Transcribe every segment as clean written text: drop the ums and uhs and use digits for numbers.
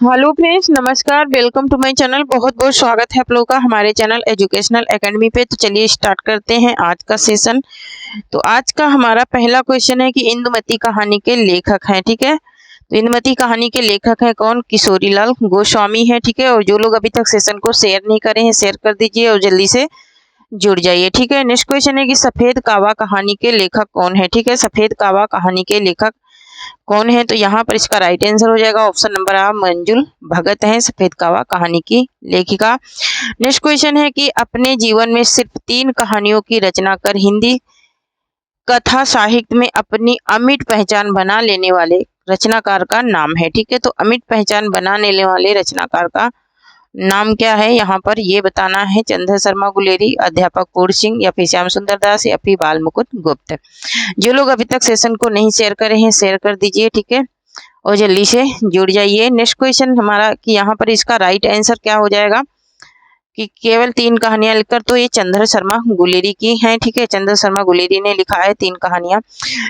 Hello friends, नमस्कार। Welcome to my channel. बहुत बहुत स्वागत है आप लोगों का हमारे चैनल एजुकेशनल एकेडमी पे। तो चलिए स्टार्ट करते हैं आज का सेशन। तो आज का हमारा पहला क्वेश्चन है कि इंदुमती कहानी के लेखक हैं। ठीक है, तो इंदुमती कहानी के लेखक हैं कौन? किशोरीलाल गोस्वामी है। ठीक है, और जो लोग अभी तक सेशन को शेयर नहीं करे हैं शेयर कर दीजिए और जल्दी से जुड़ जाइए। ठीक है, नेक्स्ट क्वेश्चन है कि सफेद कावा कहानी के लेखक कौन है? ठीक है, सफेद कावा कहानी के लेखक कौन है? तो यहाँ पर इसका राइट आंसर हो जाएगा ऑप्शन नंबर आ, मंजुल भगत है सफेद कावा कहानी की लेखिका। नेक्स्ट क्वेश्चन है कि अपने जीवन में सिर्फ 3 कहानियों की रचना कर हिंदी कथा साहित्य में अपनी अमिट पहचान बना लेने वाले रचनाकार का नाम है। ठीक है, तो अमिट पहचान बना लेने वाले रचनाकार का नाम क्या है? यहाँ पर ये बताना है। चंद्र शर्मा गुलेरी, अध्यापक पूर्ण सिंह, या फिर श्याम सुंदर दास, या फिर बाल मुकुंद गुप्त। जो लोग अभी तक सेशन को नहीं शेयर करे हैं शेयर कर दीजिए। ठीक है, और जल्दी से जुड़ जाइए। नेक्स्ट क्वेश्चन हमारा कि यहाँ पर इसका राइट आंसर क्या हो जाएगा कि केवल 3 कहानियां लिखकर, तो ये चंद्र शर्मा गुलेरी की हैं। ठीक है, चंद्र शर्मा गुलेरी ने लिखा है 3 कहानियां।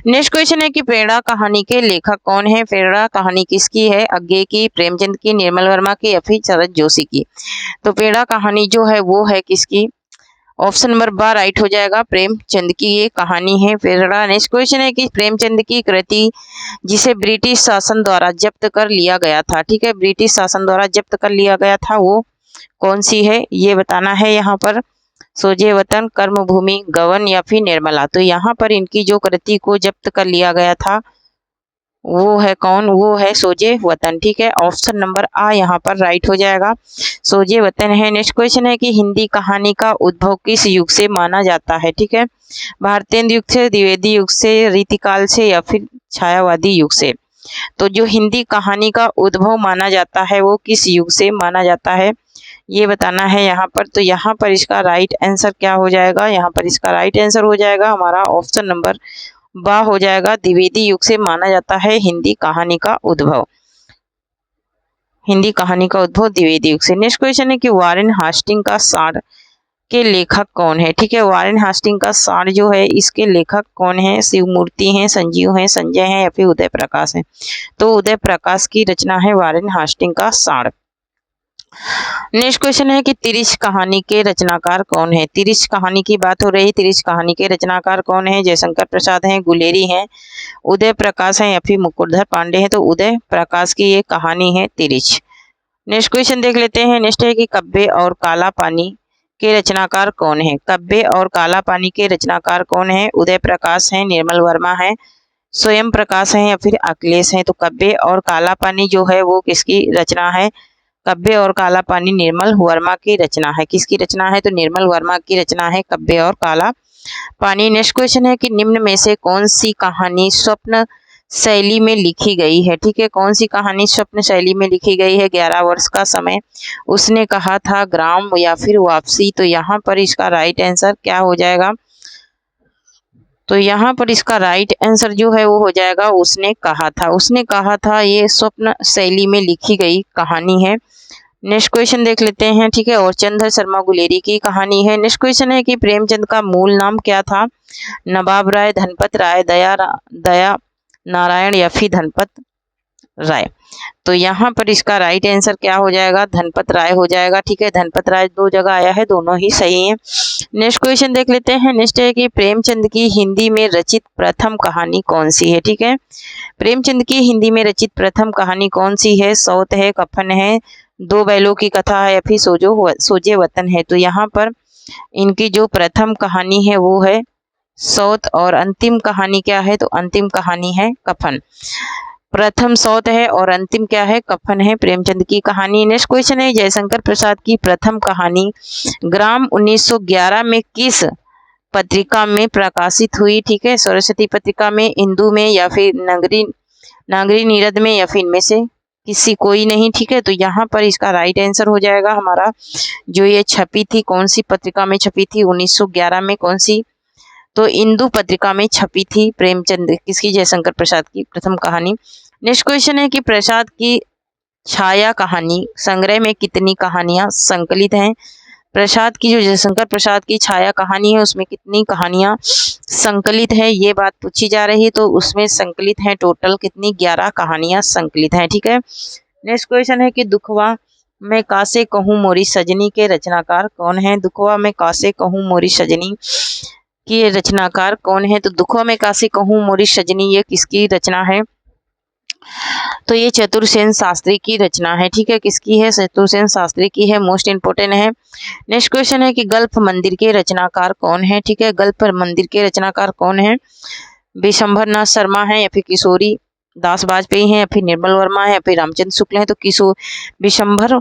नेक्स्ट क्वेश्चन है कि प्रेरणा कहानी के लेखक कौन है? प्रेरणा कहानी किसकी है? अज्ञे की, प्रेमचंद की, निर्मल वर्मा की, या फिर शरद जोशी की? तो प्रेरणा कहानी जो है वो है किसकी? ऑप्शन नंबर बा राइट हो जाएगा, प्रेमचंद की ये कहानी है प्रेरणा। नेक्स्ट क्वेश्चन है कि प्रेमचंद की कृति जिसे ब्रिटिश शासन द्वारा जब्त कर लिया गया था। ठीक है, ब्रिटिश शासन द्वारा जब्त कर लिया गया था वो कौन सी है ये बताना है। यहाँ पर सोजे वतन, कर्मभूमि, गवन, या फिर निर्मला। तो यहाँ पर इनकी जो कृति को जब्त कर लिया गया था वो है कौन? वो है सोजे वतन। ठीक है, ऑप्शन नंबर आ यहाँ पर राइट हो जाएगा, सोजे वतन है। नेक्स्ट क्वेश्चन है कि हिंदी कहानी का उद्भव किस युग से माना जाता है? ठीक है, भारतेंद्र युग से, द्विवेदी युग से, रीतिकाल से, या फिर छायावादी युग से? तो जो हिंदी कहानी का उद्भव माना जाता है वो किस युग से माना जाता है ये बताना है यहाँ पर। तो यहाँ पर इसका राइट आंसर क्या हो जाएगा? यहाँ पर इसका राइट आंसर हो जाएगा हमारा ऑप्शन नंबर बा हो जाएगा, द्विवेदी युग से माना जाता है हिंदी कहानी का उद्भव। हिंदी कहानी का उद्भव द्विवेदी युग से। नेक्स्ट क्वेश्चन है कि वारेन हास्टिंग का सार के लेखक कौन है? ठीक है, वारेन हास्टिंग का सार जो है इसके लेखक कौन है? शिवमूर्ति हैं, संजीव हैं, संजय हैं, या फिर उदय प्रकाश हैं? तो उदय प्रकाश की रचना है वारेन हास्टिंग का सार। नेक्स्ट क्वेश्चन है कि तिरिश कहानी के रचनाकार कौन है? तिरिश कहानी की बात हो रही है, तिरिश कहानी के रचनाकार कौन है? जयशंकर प्रसाद हैं, गुलेरी हैं, उदय प्रकाश हैं, या फिर मुकुटधर पांडे हैं? तो उदय प्रकाश की ये कहानी है तिरिश। नेक्स्ट क्वेश्चन देख लेते हैं। नेक्स्ट है कि कब्बे और काला पानी के रचनाकार कौन है? कब्बे और काला पानी के रचनाकार कौन है? उदय प्रकाश हैं, निर्मल वर्मा है, स्वयं प्रकाश हैं, या फिर अखिलेश हैं? तो कब्बे और काला पानी जो है वो किसकी रचना है? कब्बे और काला पानी निर्मल वर्मा की रचना है। किसकी रचना है? तो निर्मल वर्मा की रचना है कब्बे और काला पानी। नेक्स्ट क्वेश्चन है कि निम्न में से कौन सी कहानी स्वप्न शैली में लिखी गई है? ठीक है, कौन सी कहानी स्वप्न शैली में लिखी गई है? 11 वर्ष का समय, उसने कहा था, ग्राम, या फिर वापसी? तो यहाँ पर इसका राइट आंसर क्या हो जाएगा? तो यहाँ पर इसका राइट आंसर जो है वो हो जाएगा उसने कहा था। उसने कहा था ये स्वप्न शैली में लिखी गई कहानी है। नेक्स्ट क्वेश्चन देख लेते हैं। ठीक है, और चंद्र शर्मा गुलेरी की कहानी है। नेक्स्ट क्वेश्चन है कि प्रेमचंद का मूल नाम क्या था? नवाब राय, धनपत राय, दया नारायण, या फिर धनपत राय? तो यहाँ पर इसका राइट आंसर क्या हो जाएगा? धनपत राय हो जाएगा। ठीक है, धनपत राय 2 जगह आया है, दोनों ही सही हैं। नेक्स्ट क्वेश्चन देख लेते हैं। नेक्स्ट है कि प्रेमचंद की हिंदी में रचित प्रथम कहानी कौन सी है? ठीक है, प्रेमचंद की हिंदी में रचित प्रथम कहानी कौन सी है? सौत है, कफन है, 2 बैलों की कथा है, या फिर सोजे वतन है? तो यहाँ पर इनकी जो प्रथम कहानी है वो है सौत, और अंतिम कहानी क्या है? तो अंतिम कहानी है कफन। प्रथम सौत है और अंतिम क्या है? कफन है प्रेमचंद की कहानी। नेक्स्ट क्वेश्चन है जयशंकर प्रसाद की प्रथम कहानी ग्राम 1911 में किस पत्रिका में प्रकाशित हुई? ठीक है, सरस्वती पत्रिका में, इंदु में, या फिर नागरी नीरद में, या फिर इनमें से किसी कोई नहीं? ठीक है, तो यहाँ पर इसका राइट आंसर हो जाएगा हमारा जो ये छपी थी, कौन सी पत्रिका में छपी थी 1911 में? कौन सी? तो इंदु पत्रिका में छपी थी प्रेमचंद किसकी? जयशंकर प्रसाद की प्रथम कहानी। नेक्स्ट क्वेश्चन है कि प्रसाद की छाया कहानी संग्रह में कितनी कहानियां संकलित हैं? प्रसाद की जो जयशंकर प्रसाद की छाया कहानी है उसमें कितनी कहानियां संकलित है ये बात पूछी जा रही है। तो उसमें संकलित है टोटल कितनी? 11 कहानियां संकलित हैं। ठीक है, नेक्स्ट क्वेश्चन है कि दुखवा मैं कासे कहूँ मोरी सजनी के रचनाकार कौन है। दुखवा मैं कासे कहूँ मोरी सजनी के रचनाकार कौन है। तो दुखवा मैं कासे कहूँ मोरी सजनी ये किसकी रचना है। तो ये चतुरसेन शास्त्री की रचना है। ठीक है, किसकी है, चतुरसेन शास्त्री की है। मोस्ट इंपोर्टेंट है। नेक्स्ट क्वेश्चन है कि गल्फ मंदिर के रचनाकार कौन है। ठीक है, गल्फ मंदिर के रचनाकार कौन है। विशंभर नाथ शर्मा है या फिर किशोरी दास वाजपेयी हैं या फिर निर्मल वर्मा है या फिर रामचंद्र शुक्ल है। तो विशंभर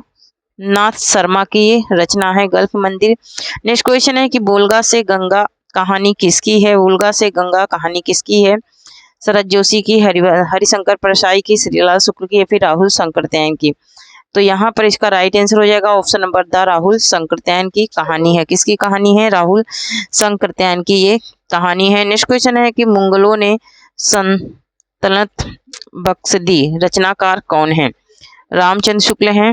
नाथ शर्मा की ये रचना है गल्फ मंदिर। नेक्स्ट क्वेश्चन है कि बोलगा से गंगा कहानी किसकी है। वोल्गा से गंगा कहानी किसकी है। शरद जोशी की, हरिशंकर परसाई की, श्रीलाल शुक्ल की या फिर राहुल शंकरत्यायन की। तो यहाँ पर इसका राइट आंसर हो जाएगा ऑप्शन नंबर द, राहुल शंकरत्यायन की कहानी है। किसकी कहानी है, राहुल शंकरत्यायन की ये कहानी है। नेक्स्ट क्वेश्चन है कि मुगलों ने सल्तनत बख्श दी रचनाकार कौन है। रामचंद्र शुक्ल हैं।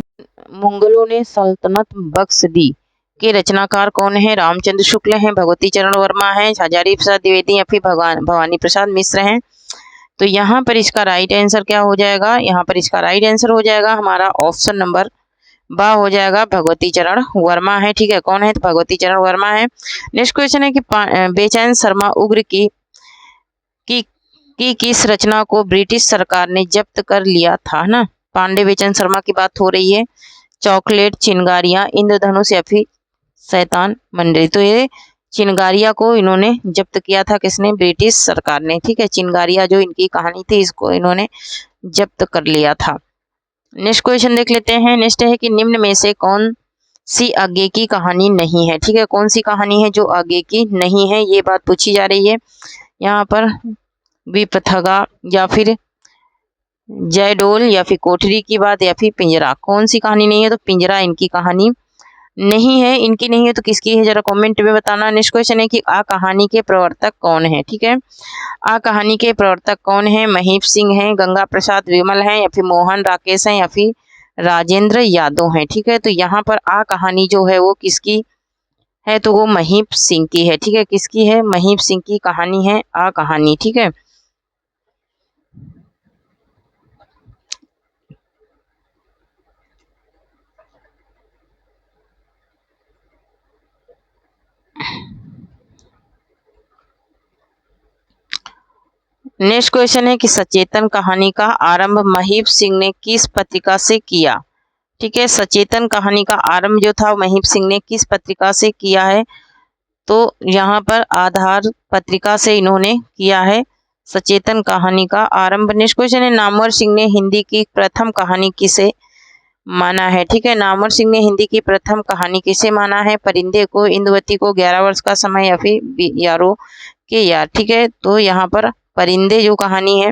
मुगलों ने सल्तनत बख्श दी के रचनाकार कौन है। रामचंद्र शुक्ल हैं, भगवती चरण वर्मा हैं, हजारी प्रसाद द्विवेदी या फिर भवानी प्रसाद मिश्र हैं। तो यहाँ पर इसका राइट आंसर क्या हो जाएगा, यहाँ पर इसका राइट आंसर हो जाएगा हमारा ऑप्शन नंबर बा हो जाएगा, भगवती चरण वर्मा है। ठीक है, कौन है, तो भगवती चरण वर्मा है। नेक्स्ट क्वेश्चन है कि बेचैन शर्मा उग्र की किस रचना को ब्रिटिश सरकार ने जब्त कर लिया था ना। पांडे बेचैन शर्मा की बात हो रही है। चॉकलेट, चिंगारियां, इंद्रधनुष या फिर शैतान मंडली। तो ये चिंगारिया को इन्होंने जब्त किया था, किसने, ब्रिटिश सरकार ने। ठीक है, चिंगारिया जो इनकी कहानी थी इसको इन्होंने जब्त कर लिया था। नेक्स्ट क्वेश्चन देख लेते हैं। नेक्स्ट है कि निम्न में से कौन सी आगे की कहानी नहीं है। ठीक है, कौन सी कहानी है जो आगे की नहीं है, ये बात पूछी जा रही है यहाँ पर। विपथगा या फिर जयडोल या फिर कोठरी की बात या फिर पिंजरा, कौन सी कहानी नहीं है। तो पिंजरा इनकी कहानी नहीं है। इनकी नहीं है तो किसकी है, जरा कमेंट में बताना। नेक्स्ट क्वेश्चन है कि आ कहानी के प्रवर्तक कौन है। ठीक है, आ कहानी के प्रवर्तक कौन है। महीप सिंह हैं, गंगा प्रसाद विमल हैं या फिर मोहन राकेश हैं या फिर राजेंद्र यादव हैं। ठीक है, तो यहाँ पर आ कहानी जो है वो किसकी है, तो वो महीप सिंह की है। ठीक है, किसकी है, महीप सिंह की कहानी है आ कहानी। ठीक है, नेक्स्ट क्वेश्चन है कि सचेतन कहानी का आरंभ महीप सिंह ने किस पत्रिका से किया। ठीक है, सचेतन कहानी का आरंभ जो था महीप सिंह ने किस पत्रिका से किया है। तो यहाँ पर आधार पत्रिका से इन्होंने किया है सचेतन कहानी का आरंभ। नेक्स्ट क्वेश्चन है नामवर सिंह ने हिंदी की प्रथम कहानी किसे माना है। ठीक है, नामवर सिंह ने हिंदी की प्रथम कहानी किसे माना है। परिंदे को, इंदुवती को, 11 वर्ष का समय या फिर यारो के यार। ठीक है, तो यहाँ पर परिंदे जो कहानी है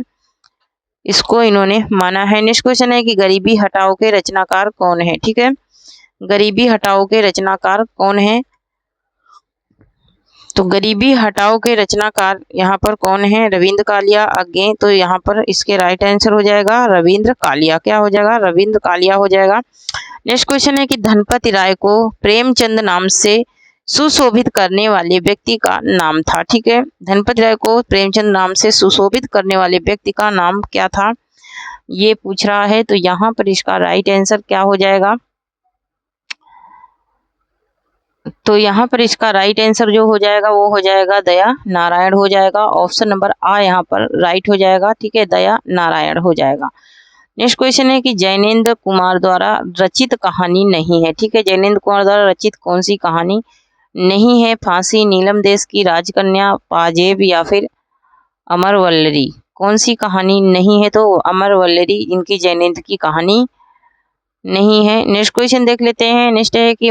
इसको इन्होंने माना है। नेक्स्ट क्वेश्चन है कि गरीबी हटाओ के रचनाकार कौन है। ठीक है, गरीबी हटाओ के रचनाकार कौन है। तो गरीबी हटाओ के रचनाकार यहाँ पर कौन है, रविंद्र कालिया अगे। तो यहाँ पर इसके राइट आंसर हो जाएगा रविंद्र कालिया। क्या हो जाएगा, रविंद्र कालिया हो जाएगा। नेक्स्ट क्वेश्चन है कि धनपति राय को प्रेमचंद नाम से सुशोभित करने वाले व्यक्ति का नाम था। ठीक है, धनपति राय को प्रेमचंद नाम से सुशोभित करने वाले व्यक्ति का नाम क्या था, ये पूछ रहा है। तो यहाँ पर इसका राइट आंसर क्या हो जाएगा, तो यहाँ पर इसका राइट आंसर जो हो जाएगा वो हो जाएगा दया नारायण हो जाएगा। ऑप्शन नंबर आ यहाँ पर राइट हो जाएगा। ठीक है, दया नारायण हो जाएगा। नेक्स्ट क्वेश्चन है कि जैनेन्द्र कुमार द्वारा रचित कहानी नहीं है। ठीक है, जैनेन्द्र कुमार द्वारा रचित कौन सी कहानी नहीं है। फांसी, नीलम देश की राजकन्या, पाजेब या फिर अमर वल्लरी, कौन सी कहानी नहीं है। तो अमर वल्लरी इनकी जैनेन्द्र की कहानी नहीं है। नेक्स्ट क्वेश्चन देख लेते हैं। नेक्स्ट है कि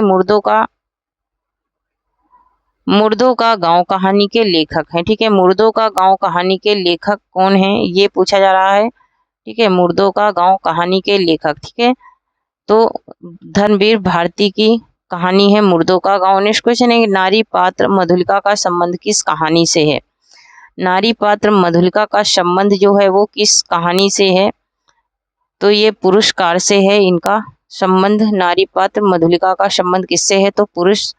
मुर्दों का गांव कहानी के लेखक हैं। ठीक है, मुर्दों का गांव कहानी के लेखक कौन है, ये पूछा जा रहा है। ठीक है, मुर्दों का गांव कहानी के लेखक। ठीक है, तो धर्मवीर भारती की कहानी है मुर्दों का गांव। नेक्स्ट क्वेश्चन है नारी पात्र मधुलिका का संबंध किस कहानी से है। नारी पात्र मधुलिका का संबंध जो है वो किस कहानी से है, तो ये पुरुषकार से है इनका संबंध। नारी पात्र मधुलिका का संबंध किससे है, तो पुरुष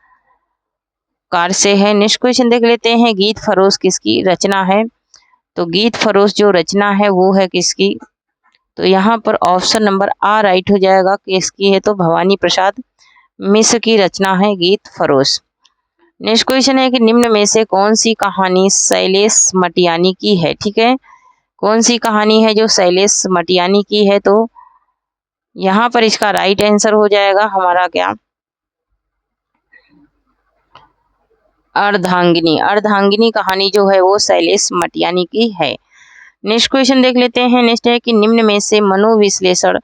कार से है। नेक्स्ट क्वेश्चन देख लेते हैं। गीत फरोश किसकी रचना है, तो गीत फरोश जो रचना है वो है किसकी, तो यहाँ पर ऑप्शन नंबर आ राइट हो जाएगा। किसकी है? तो भवानी प्रसाद मिश्र की रचना है गीत फरोश। नेक्स्ट क्वेश्चन है कि निम्न में से कौन सी कहानी शैलेश मटियानी की है? ठीक है, कौन सी कहानी है जो शैलेश मटियानी की है? तो यहाँ पर इसका राइट आंसर हो जाएगा हमारा क्या? अर्धांगिनी। अर्धांगिनी कहानी जो है वो शैलेश मटियानी की है। नेक्स्ट क्वेश्चन देख लेते हैं। नेक्स्ट है कि निम्न में से मनोविश्लेषण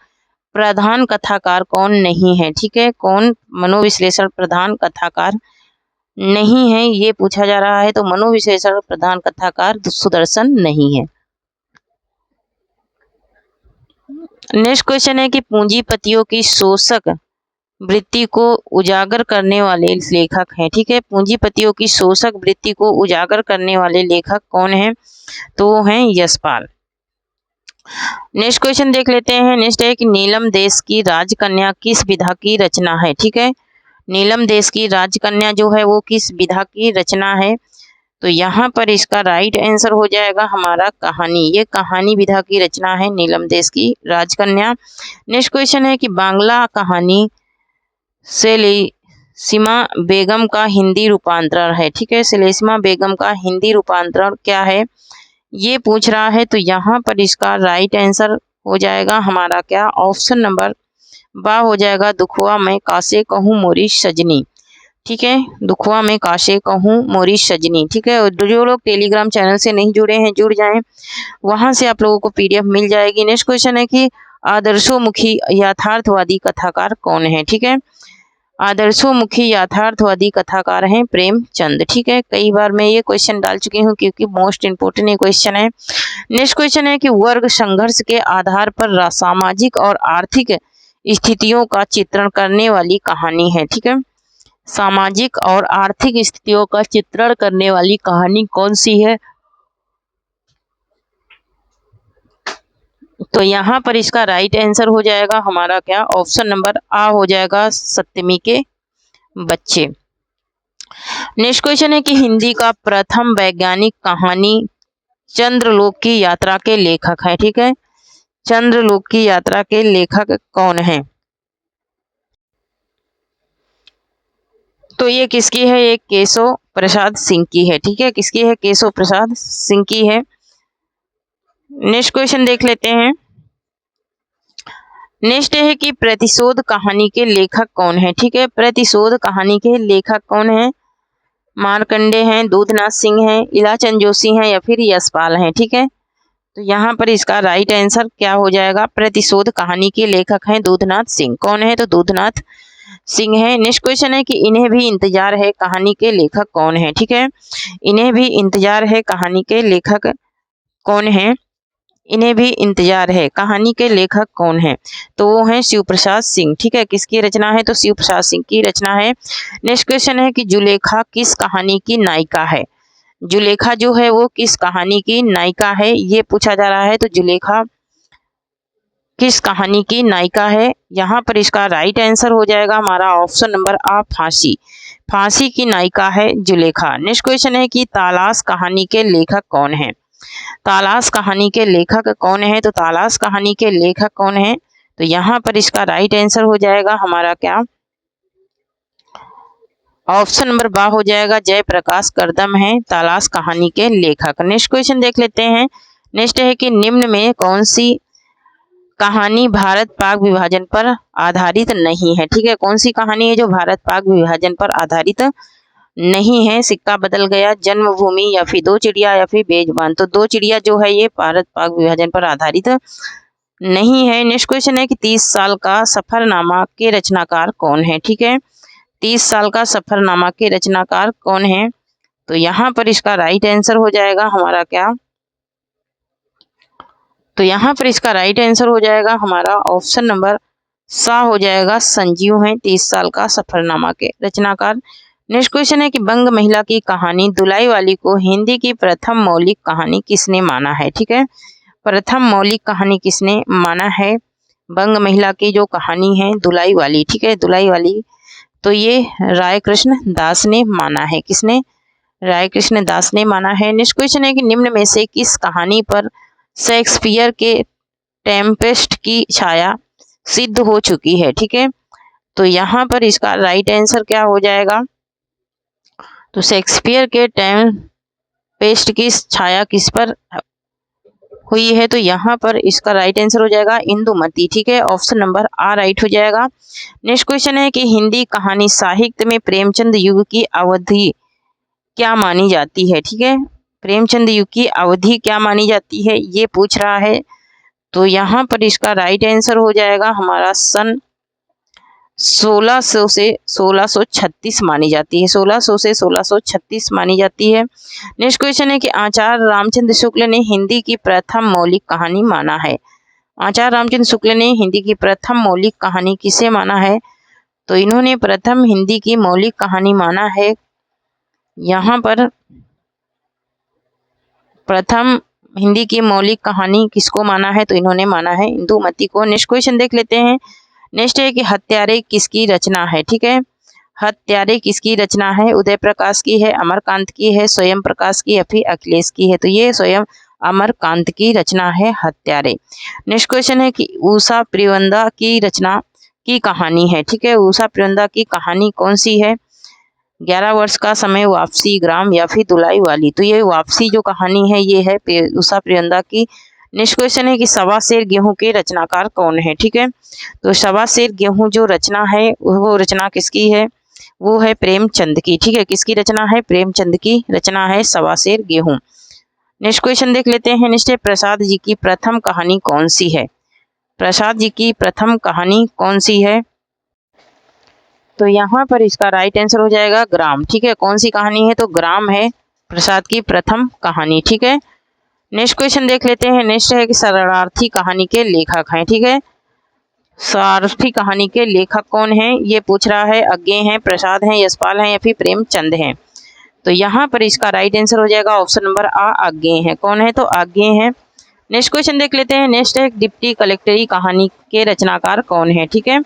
प्रधान कथाकार कौन नहीं है? ठीक है, कौन मनोविश्लेषण प्रधान कथाकार नहीं है ये पूछा जा रहा है। तो मनोविश्लेषण प्रधान कथाकार सुदर्शन नहीं है। नेक्स्ट क्वेश्चन है कि पूंजीपतियों की शोषक वृत्ति को उजागर करने वाले लेखक हैं। ठीक है, पूंजीपतियों की शोषक वृत्ति को उजागर करने वाले लेखक कौन हैं? तो वो हैं यशपाल। नेक्स्ट क्वेश्चन देख लेते हैं। नेक्स्ट है कि नीलम देश की राजकन्या किस विधा की रचना है? ठीक है, नीलम देश की राजकन्या जो है वो किस विधा की रचना है? तो यहाँ पर इसका राइट आंसर हो जाएगा हमारा कहानी। ये कहानी विधा की रचना है नीलम देश की राजकन्या। नेक्स्ट क्वेश्चन है कि बांग्ला कहानी सेलिसिमा बेगम का हिंदी रूपांतरण है। ठीक है, सेलिसिमा बेगम का हिंदी रूपांतरण क्या है ये पूछ रहा है। तो यहाँ पर इसका राइट आंसर हो जाएगा हमारा क्या? ऑप्शन नंबर बा हो जाएगा, दुखवा में कासे कहूँ मोरी सजनी। ठीक है, दुखवा में कासे कहूँ मोरी सजनी। ठीक है, और जो लोग टेलीग्राम चैनल से नहीं जुड़े हैं जुड़ जाएं, वहां से आप लोगों को पीडीएफ मिल जाएगी। नेक्स्ट क्वेश्चन है कि आदर्शोमुखी यथार्थवादी कथाकार कौन है? ठीक है, आदर्शोमुखी यथार्थवादी कथाकार हैं प्रेमचंद। ठीक है, कई बार मैं ये क्वेश्चन डाल चुकी हूँ क्योंकि मोस्ट इंपोर्टेंट ये क्वेश्चन है। नेक्स्ट क्वेश्चन है कि वर्ग संघर्ष के आधार पर सामाजिक और आर्थिक स्थितियों का चित्रण करने वाली कहानी है। ठीक है, सामाजिक और आर्थिक स्थितियों का चित्रण करने वाली कहानी कौन सी है? तो यहाँ पर इसका राइट आंसर हो जाएगा हमारा क्या? ऑप्शन नंबर आ हो जाएगा, सप्तमी के बच्चे। नेक्स्ट क्वेश्चन है कि हिंदी का प्रथम वैज्ञानिक कहानी चंद्रलोक की यात्रा के लेखक है। ठीक है, चंद्रलोक की यात्रा के लेखक कौन है? तो ये किसकी है? ये केशव प्रसाद सिंह की है। ठीक है, किसकी है? केशव प्रसाद सिंह की है। नेक्स्ट क्वेश्चन देख लेते हैं। नेक्स्ट है कि प्रतिशोध कहानी के लेखक कौन है? ठीक है, प्रतिशोध कहानी के लेखक कौन है? मार्कंडे हैं, दूधनाथ सिंह हैं, इलाचंद जोशी हैं या फिर यशपाल हैं। ठीक है, तो यहाँ पर इसका राइट आंसर क्या हो जाएगा? प्रतिशोध कहानी के लेखक हैं दूधनाथ सिंह। कौन है? तो दूधनाथ सिंह है। नेक्स्ट क्वेश्चन है कि इन्हें भी इंतजार है कहानी के लेखक कौन है? ठीक है, इन्हें भी इंतजार है कहानी के लेखक कौन है? इन्हें भी इंतजार है कहानी के लेखक कौन है? तो वो हैं शिव प्रसाद सिंह। ठीक है, किसकी रचना है? तो शिव प्रसाद सिंह की रचना है। नेक्स्ट क्वेश्चन है कि जुलेखा किस कहानी की नायिका है? जुलेखा जो है वो किस कहानी की नायिका है ये पूछा जा रहा है। तो जुलेखा किस कहानी की नायिका है? यहाँ पर इसका राइट आंसर हो जाएगा हमारा ऑप्शन नंबर आ, फांसी। फांसी की नायिका है जुलेखा। नेक्स्ट क्वेश्चन है कि तालाश कहानी के लेखक कौन है? तालाश कहानी के लेखक कौन है? तो तालाश कहानी के लेखक कौन है? तो यहाँ पर इसका राइट आंसर हो जाएगा हमारा क्या? ऑप्शन नंबर बा हो जाएगा, जयप्रकाश करदम है तालाश कहानी के लेखक। नेक्स्ट क्वेश्चन देख लेते हैं। नेक्स्ट है कि निम्न में कौन सी कहानी भारत पाक विभाजन पर आधारित नहीं है? ठीक है, कौन सी कहानी है जो भारत पाक विभाजन पर आधारित नहीं है? सिक्का बदल गया, जन्मभूमि या फिर दो चिड़िया या फिर बेजुबान। तो दो चिड़िया जो है ये भारत पाक विभाजन पर आधारित नहीं है। नेक्स्ट क्वेश्चन है कि 30 साल का सफरनामा के रचनाकार कौन है? ठीक है, 30 साल का सफरनामा के रचनाकार कौन है? तो यहाँ पर इसका राइट आंसर हो जाएगा हमारा क्या? तो यहाँ पर इसका राइट आंसर हो जाएगा हमारा ऑप्शन नंबर सा हो जाएगा, संजीव हैं 30 साल का सफरनामा के रचनाकार। नेक्स्ट क्वेश्चन है कि बंग महिला की कहानी दुलाई वाली को हिंदी की प्रथम मौलिक कहानी किसने माना है? ठीक है, प्रथम मौलिक कहानी किसने माना है? बंग महिला की जो कहानी है दुलाई वाली। ठीक है, दुलाई वाली तो ये राय कृष्ण दास ने माना है। किसने? राय कृष्ण दास ने माना है। नेक्स्ट क्वेश्चन है कि निम्न में से किस कहानी पर शेक्सपियर के टेम्पेस्ट की छाया सिद्ध हो चुकी है। ठीक है, तो यहाँ पर इसका राइट आंसर क्या हो जाएगा? तो शेक्सपियर के टेम्पेस्ट की छाया किस पर हुई है? तो यहाँ पर इसका राइट आंसर हो जाएगा इंदुमती। ठीक है, ऑप्शन नंबर आ राइट हो जाएगा। नेक्स्ट क्वेश्चन है कि हिंदी कहानी साहित्य में प्रेमचंद युग की अवधि क्या मानी जाती है? ठीक है, प्रेमचंद युग की अवधि क्या मानी जाती है, ये पूछ रहा है। तो यहाँ पर इसका राइट आंसर हो जाएगा हमारा सन 1600 से 1636 मानी जाती है। 1600 से 1636 मानी जाती है। नेक्स्ट क्वेश्चन है कि आचार्य रामचंद्र शुक्ल ने हिंदी की प्रथम मौलिक कहानी माना है। आचार्य रामचंद्र शुक्ल ने हिंदी की प्रथम मौलिक कहानी किसे माना है? तो इन्होंने प्रथम हिंदी की मौलिक कहानी माना है, यहाँ पर प्रथम हिंदी की मौलिक कहानी किसको माना है? तो इन्होंने माना है इंदुमती को। नेक्स्ट क्वेश्चन देख लेते हैं। नेक्स्ट है कि हत्यारे किसकी रचना है? ठीक है, हत्यारे किसकी रचना है? उदय प्रकाश की है, अमरकांत की है, स्वयं प्रकाश की या फिर अखिलेश की है? तो ये स्वयं अमरकांत की रचना है हत्यारे। नेक्स्ट क्वेश्चन है कि उषा प्रियंदा की रचना की कहानी है। ठीक है, उषा प्रियंदा की कहानी कौन सी है? 11 वर्ष का समय, वापसी, ग्राम या फिर दुलाई वाली? तो ये वापसी जो कहानी है ये है उषा प्रियंदा की। नेक्स्ट क्वेश्चन है कि सवा शेर गेहूं के रचनाकार कौन है? ठीक है, तो सवा शेर गेहूं जो रचना है वो रचना किसकी है? वो है प्रेमचंद की। ठीक है, किसकी रचना है? प्रेमचंद की रचना है सवा शेर गेहूं। नेक्स्ट क्वेश्चन देख लेते हैं। नेक्स्ट है प्रसाद जी की प्रथम कहानी कौन सी है? प्रसाद जी की प्रथम कहानी कौन सी है? तो यहाँ पर इसका राइट आंसर हो जाएगा ग्राम। ठीक है, कौन सी कहानी है? तो ग्राम है प्रसाद की प्रथम कहानी। ठीक है, नेक्स्ट क्वेश्चन देख लेते हैं। नेक्स्ट है कि शरणार्थी कहानी के लेखक हैं। ठीक है, शरणार्थी कहानी के लेखक कौन है ये पूछ रहा है। अज्ञे हैं, प्रसाद हैं, यशपाल हैं या फिर प्रेमचंद हैं? तो यहाँ पर इसका राइट आंसर हो जाएगा ऑप्शन नंबर आ, अज्ञे हैं। कौन है? तो अज्ञे हैं। नेक्स्ट क्वेश्चन देख लेते हैं। नेक्स्ट है डिप्टी कलेक्टरी कहानी के रचनाकार कौन है? ठीक है,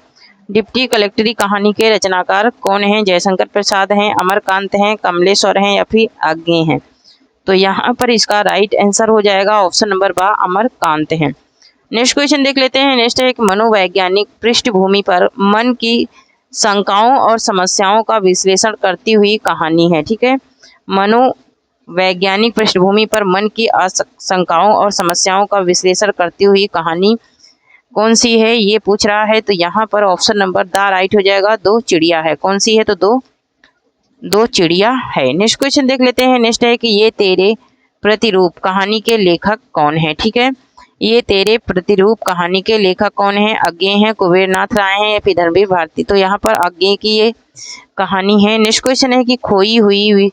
डिप्टी कलेक्टरी कहानी के रचनाकार कौन है? जयशंकर प्रसाद हैं, अमरकांत हैं, कमलेश्वर हैं या फिर अज्ञे हैं? तो यहाँ पर इसका राइट आंसर हो जाएगा ऑप्शन नंबर बा, अमरकांत हैं। नेक्स्ट क्वेश्चन देख लेते हैं। नेक्स्ट है एक मनोवैज्ञानिक पृष्ठभूमि पर मन की शंकाओं और समस्याओं का विश्लेषण करती हुई कहानी है। ठीक है, मनोवैज्ञानिक पृष्ठभूमि पर मन की शंकाओं और समस्याओं का विश्लेषण करती हुई कहानी कौन सी है ये पूछ रहा है। तो यहाँ पर ऑप्शन नंबर द राइट हो जाएगा, दो चिड़िया है। कौन सी है? तो दो चिड़िया है। नेक्स्ट क्वेश्चन देख लेते हैं। नेक्स्ट है कि ये तेरे प्रतिरूप कहानी के लेखक कौन है? ठीक है, ये तेरे प्रतिरूप कहानी के लेखक कौन है? अज्ञे हैं, कुबेरनाथ राय हैं या फिर धर्मवीर भारती? तो यहाँ पर अज्ञे की ये कहानी है। नेक्स्ट क्वेश्चन है कि खोई हुई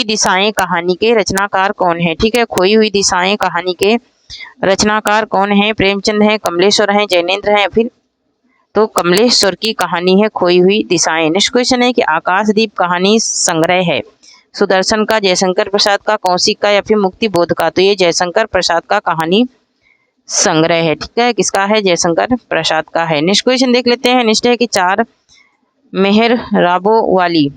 दिशाएं कहानी के रचनाकार कौन है? ठीक है, खोई हुई दिशाएं कहानी के रचनाकार कौन है? प्रेमचंद है, कमलेश्वर है, जैनेन्द्र है या फिर? तो कमलेश्वर की कहानी है खोई हुई दिशाएं। नेक्स्ट क्वेश्चन है कि आकाशदीप कहानी संग्रह है सुदर्शन का, जयशंकर प्रसाद का, कौशिक का या फिर मुक्ति बोध का? तो ये जयशंकर प्रसाद का कहानी संग्रह है। ठीक है, किसका है? जयशंकर प्रसाद का है। नेक्स्ट क्वेश्चन देख लेते हैं। नेक्स्ट है कि चार मेहराबों वाली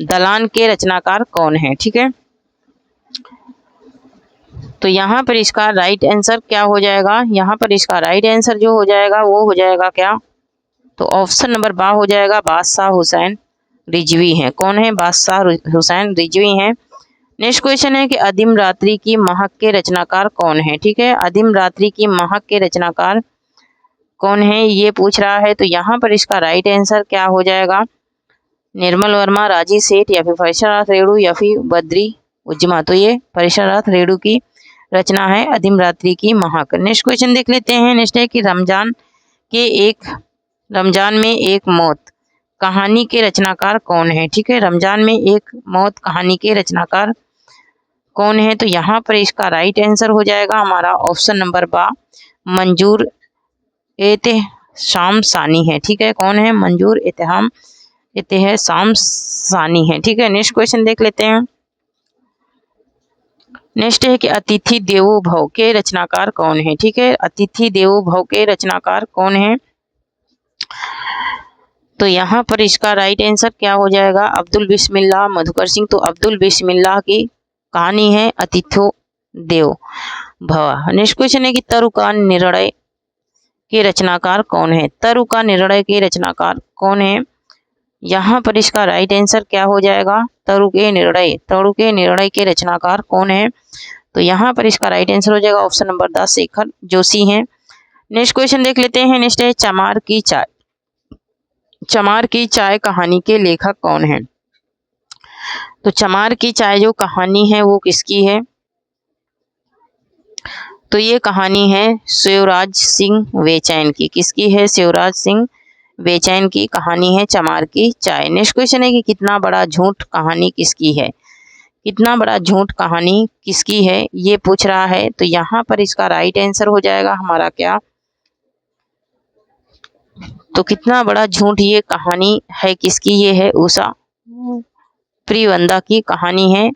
दलान के रचनाकार कौन है? ठीक है, तो यहाँ पर इसका राइट आंसर क्या हो जाएगा? यहाँ पर इसका राइट आंसर जो हो जाएगा वो हो जाएगा क्या? तो ऑप्शन नंबर बा हो जाएगा, बादशाह हुसैन रिजवी हैं। कौन है? बादशाह हुसैन रिजवी हैं। नेक्स्ट क्वेश्चन है कि अदीम रात्रि की महक के रचनाकार कौन है? ठीक है, अदीम रात्रि की महक के रचनाकार कौन है ये पूछ रहा है। तो यहाँ पर इसका राइट आंसर क्या हो जाएगा? निर्मल वर्मा, राजी सेठ या फिर फरीशनाथ रेणु या फिर बद्री उज्जमा? तो ये फरीशनाथ रेणु की रचना है अदीम रात्रि की महक। नेक्स्ट क्वेश्चन देख लेते हैं। नेक्स्ट है कि रमजान में एक मौत कहानी के रचनाकार कौन है? ठीक है, रमजान में एक मौत कहानी के रचनाकार कौन है? तो यहाँ पर इसका राइट आंसर हो जाएगा हमारा ऑप्शन नंबर बा, मंजूर एहतेशाम सानी है। ठीक है, कौन है? मंजूर एहतेशाम सानी है। ठीक है, नेक्स्ट क्वेश्चन देख लेते हैं। नेक्स्ट है कि अतिथि देवो भव के रचनाकार कौन है? ठीक है, अतिथि देवो भव के रचनाकार कौन है? तो यहाँ पर इसका राइट आंसर क्या हो जाएगा? अब्दुल बिस्मिल्लाह मधुकर सिंह। तो अब्दुल बिस्मिल्लाह की कहानी है अतिथो देव भव। नेक्स्ट क्वेश्चन है कि तरु का निर्णय के रचनाकार कौन है? तरु का निर्णय के रचनाकार कौन है? यहाँ पर इसका राइट आंसर क्या हो जाएगा? तरु के निर्णय के रचनाकार कौन है? तो यहाँ पर इसका राइट आंसर हो जाएगा ऑप्शन नंबर 10 शेखर जोशी हैं। नेक्स्ट क्वेश्चन देख लेते हैं। नेक्स्ट है चमार की चाय। चमार की चाय कहानी के लेखक कौन है? तो चमार की चाय जो कहानी है वो किसकी है? तो ये कहानी है शिवराज सिंह बेचैन की। किसकी है? शिवराज सिंह बेचैन की कहानी है चमार की चाय। नेक्स्ट क्वेश्चन है कि कितना बड़ा झूठ कहानी किसकी है? कितना बड़ा झूठ कहानी किसकी है ये पूछ रहा है। तो यहाँ पर इसका राइट आंसर हो जाएगा हमारा क्या? तो कितना बड़ा झूठ ये कहानी है किसकी? ये है उषा प्रियवंदा की कहानी है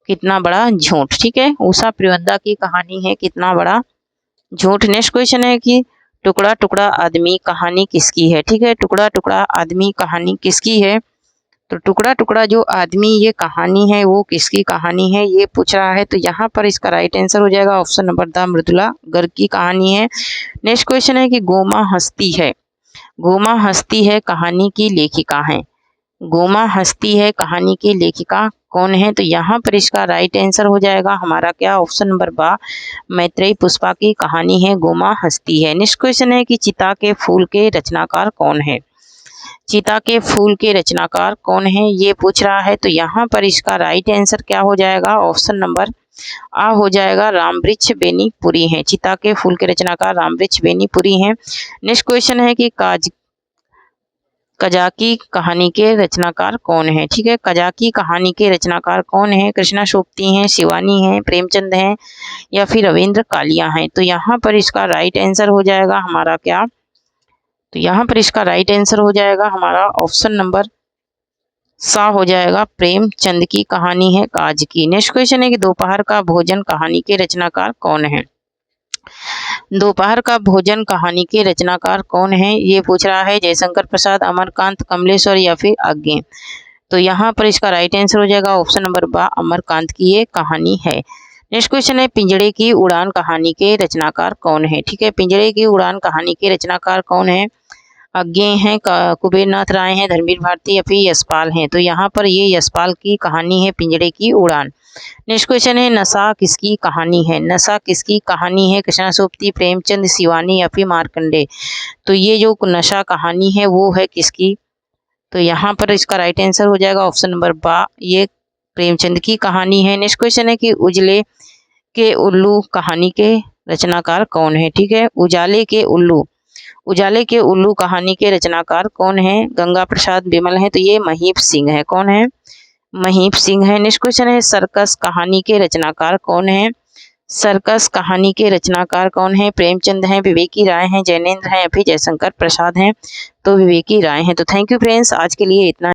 कितना बड़ा झूठ। ठीक है, उषा प्रियवंदा की कहानी है कितना बड़ा झूठ। नेक्स्ट क्वेश्चन है कि टुकड़ा टुकड़ा आदमी कहानी किसकी है? ठीक है, टुकड़ा टुकड़ा आदमी कहानी किसकी है? तो टुकड़ा टुकड़ा जो आदमी ये कहानी है वो किसकी कहानी है ये पूछ रहा है। तो यहाँ पर इसका राइट आंसर हो जाएगा ऑप्शन नंबर 10 मृदुला गर्ग की कहानी है। नेक्स्ट क्वेश्चन है कि गोमा हस्ती है। गोमा हस्ती है कहानी की लेखिका है। गोमा हस्ती है कहानी की लेखिका कौन है? तो यहाँ पर इसका राइट आंसर हो जाएगा हमारा क्या? ऑप्शन नंबर 12 मैत्रेयी पुष्पा की कहानी है गोमा हस्ती है। नेक्स्ट क्वेश्चन है कि चिता के फूल के रचनाकार कौन है? चिता के फूल के रचनाकार कौन है ये पूछ रहा है। तो यहाँ पर इसका राइट आंसर क्या हो जाएगा? ऑप्शन नंबर आ हो जाएगा रामवृक्ष बेनीपुरी हैं। चिता के फूल के रचनाकार रामवृक्ष बेनीपुरी हैं। नेक्स्ट क्वेश्चन है कि कजाकी कहानी के रचनाकार कौन है? ठीक है, कजाकी कहानी के रचनाकार कौन है? कृष्णा सोपती हैं, शिवानी हैं, प्रेमचंद हैं या फिर रविंद्र कालिया हैं। तो यहाँ पर इसका राइट आंसर हो जाएगा हमारा क्या? तो यहाँ पर इसका राइट आंसर हो जाएगा हमारा ऑप्शन नंबर सा हो जाएगा प्रेमचंद की कहानी है काज की। नेक्स्ट क्वेश्चन है कि दोपहर का भोजन कहानी के रचनाकार कौन है? दोपहर का भोजन कहानी के रचनाकार कौन है ये पूछ रहा है। जयशंकर प्रसाद, अमरकांत, कमलेश्वर या फिर अज्ञे। तो यहाँ पर इसका राइट आंसर हो जाएगा ऑप्शन नंबर 12 अमरकांत की ये कहानी है। नेक्स्ट क्वेश्चन है पिंजड़े की उड़ान कहानी के रचनाकार कौन है? ठीक है, पिंजड़े की उड़ान कहानी के रचनाकार कौन है? अज्ञे हैं, कुबेरनाथ राय हैं, धर्मवीर भारती या फिर यशपाल हैं। तो यहाँ पर ये यशपाल की कहानी है पिंजड़े की उड़ान। नेक्स्ट क्वेश्चन है नशा किसकी कहानी है? नशा किसकी कहानी है? कृष्णा सोपती, प्रेमचंद, शिवानी या फिर मार्कंडे। तो ये जो नशा कहानी है वो है किसकी? तो यहाँ पर इसका राइट आंसर हो जाएगा ऑप्शन नंबर 12 ये प्रेमचंद की कहानी है। नेक्स्ट क्वेश्चन है कि उजले के उल्लू कहानी के रचनाकार कौन है? ठीक है, उजाले के उल्लू कहानी के रचनाकार कौन है? गंगा प्रसाद बिमल है। तो ये महीप सिंह है। कौन है? महीप सिंह है। नेक्स्ट क्वेश्चन है सर्कस कहानी के रचनाकार कौन है? सर्कस कहानी के रचनाकार कौन है? प्रेमचंद हैं, विवेकी राय हैं, जैनेन्द्र हैं या फिर जयशंकर प्रसाद हैं। तो विवेकी राय हैं। तो थैंक यू फ्रेंड्स, आज के लिए इतना।